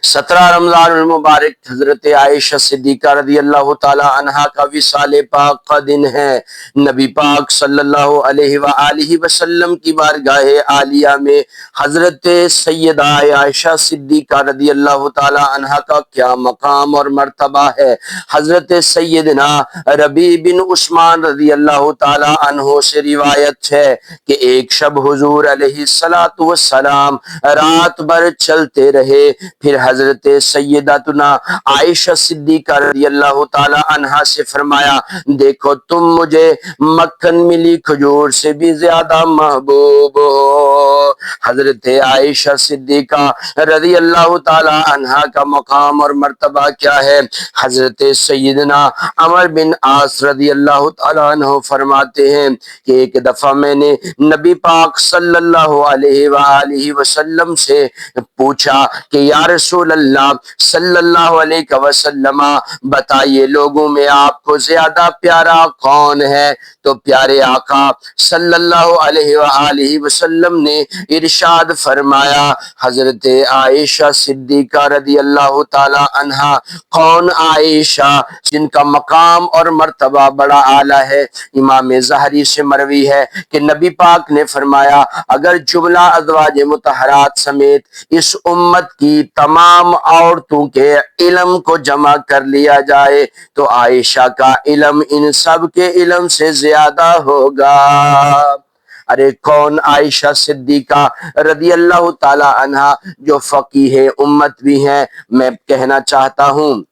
17 رمضان المبارک حضرت عائشہ صدیقہ رضی اللہ تعالی عنہا کا وصال پاک کا دن ہے۔ نبی پاک صلی اللہ علیہ وآلہ وسلم کی بارگاہ عالیہ میں حضرت سیدہ عائشہ صدیقہ رضی اللہ تعالی عنہا کا کیا مقام اور مرتبہ ہے۔ حضرت سیدنا ربیع بن عثمان رضی اللہ تعالی عنہ سے روایت ہے کہ ایک شب حضور علیہ السلام رات بھر چلتے رہے، پھر حضرت سیدتنا عائشہ صدیقہ رضی اللہ تعالی عنہا سے فرمایا، دیکھو تم مجھے مکھن ملی کھجور سے بھی زیادہ محبوب ہو۔ حضرت عائشہ صدیقہ رضی اللہ تعالی عنہا کا مقام اور مرتبہ کیا ہے؟ حضرت سیدنا عمر بن عاص رضی اللہ تعالی عنہ فرماتے ہیں کہ ایک دفعہ میں نے نبی پاک صلی اللہ علیہ وآلہ وسلم سے پوچھا کہ یا رسول اللہ صلی اللہ علیہ وسلم بتائیے لوگوں میں آپ کو زیادہ پیارا کون ہے؟ تو پیارے آقا صلی اللہ علیہ وآلہ وسلم نے ارشاد فرمایا، حضرت عائشہ صدیقہ رضی اللہ تعالی عنہا۔ کون عائشہ؟ جن کا مقام اور مرتبہ بڑا اعلیٰ ہے۔ امام ظاہری سے مروی ہے کہ نبی پاک نے فرمایا، اگر جملہ ازواج مطہرات سمیت اس امت کی تمام عورتوں کے علم کو جمع کر لیا جائے تو عائشہ کا علم ان سب کے علم سے زیادہ ہوگا۔ ارے کون عائشہ صدیقہ رضی اللہ تعالی عنہا جو فقیہ امت بھی ہیں۔ میں کہنا چاہتا ہوں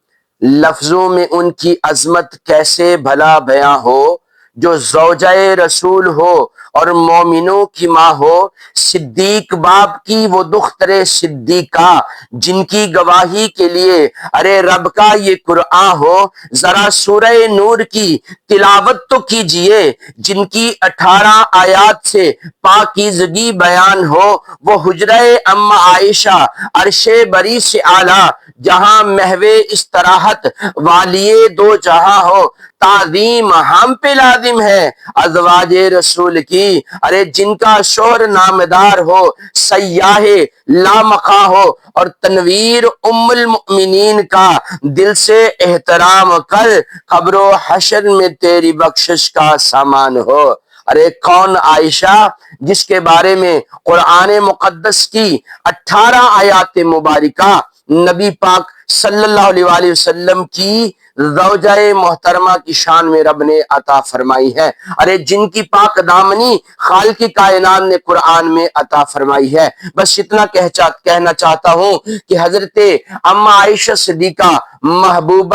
لفظوں میں ان کی عظمت کیسے بھلا بیاں ہو، جو زوجہ رسول ہو اور مومنوں کی ماں ہو، صدیق باپ کی وہ دختر صدیقہ جن کی گواہی کے لیے ارے رب کا یہ قرآن ہو، ذرا سورہ نور کی تلاوت تو کیجئے، جن کی 18 آیات سے پاکیزگی بیان ہو، وہ حجرہ ام عائشہ عرش بری سے اعلیٰ جہاں محو استراحت والی دو جہاں ہو، تعظیم ہم پہ لازم ہے ازواج رسول کی، ارے جن کا شوہر نامدار ہو، سیاح لامقاں ہو اور تنویر ام المؤمنین کا دل سے احترام کر قبر و حشر میں تیری بخشش کا سامان ہو۔ ارے کون عائشہ جس کے بارے میں قرآن مقدس کی 18 آیات مبارکہ نبی پاک صلی اللہ علیہ وآلہ وسلم کی زوجہ محترمہ کی شان میں رب نے عطا فرمائی ہے۔ ارے جن کی پاک دامنی خالق کائنات نے قرآن میں عطا فرمائی ہے۔ بس اتنا کہنا چاہتا ہوں کہ حضرت اما عائشہ صدیقہ محبوب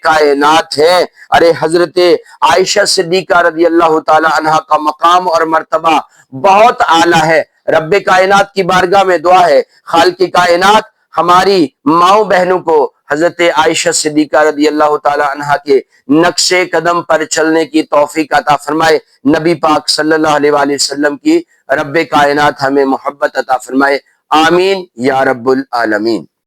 کائنات ہے۔ ارے حضرت عائشہ صدیقہ رضی اللہ تعالی عنہ کا مقام اور مرتبہ بہت اعلیٰ ہے۔ رب کائنات کی بارگاہ میں دعا ہے، خالق کائنات ہماری ماؤں بہنوں کو حضرت عائشہ صدیقہ رضی اللہ تعالی عنہ کے نقش قدم پر چلنے کی توفیق عطا فرمائے۔ نبی پاک صلی اللہ علیہ وآلہ وسلم کی رب کائنات ہمیں محبت عطا فرمائے۔ آمین یا رب العالمین۔